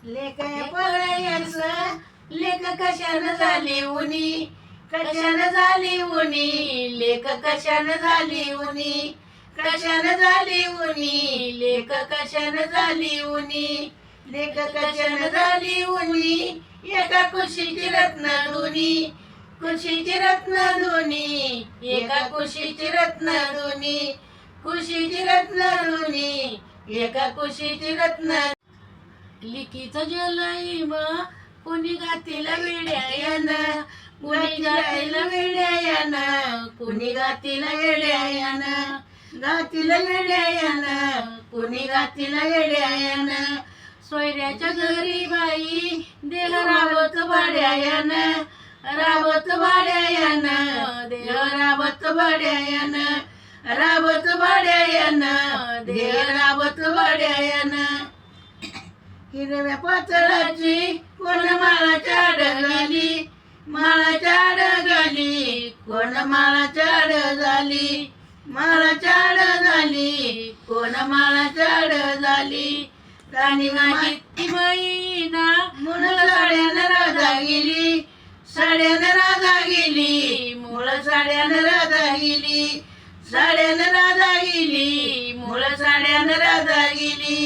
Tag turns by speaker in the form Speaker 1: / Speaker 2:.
Speaker 1: लेक पळयस लेक कशानं झाली उनी, कशानं झाली उनी, लेक कशानं झाली उनी, कशानं झाली उनी, लेक कशानं झाली उनी, लेक कशानं झाली उनी. एका कुशीची रत्न दोनी, कुशीची रत्न दोनी, एका कुशीची रत्न दोनी, कुशीची रत्न दोनी, एका कुशीची रत्न. लिकीचं जलैम कुणी घातील वेड्यायन, कुणी घातील वेड्यायन, कुणी घातील वेड्यायन, घातील वेड्यायन, कुणी घातील वेड्यायन. सोयऱ्याच्या घरी बाई देह राबत भाड्यायन, राबत भाड्यायन, देह राबत भाड्यायन, राबत भाड्यायन, देह राबत भाड्यायन. हिरव्या पातळाची कोण माळाच्या आड झाली, माळाच्या आड झाली, कोण माळाच्या आड झाली, माळाच्या आड झाली, कोण माळाच्या आड झाली. राणी माझी ती बाईना मूळ साड्यानं राधा गेली, साड्यानं राधा गेली, मूळ साड्यानं राधा गेली, साड्यानं राधा गेली, मूळ साड्यानं राधा गेली.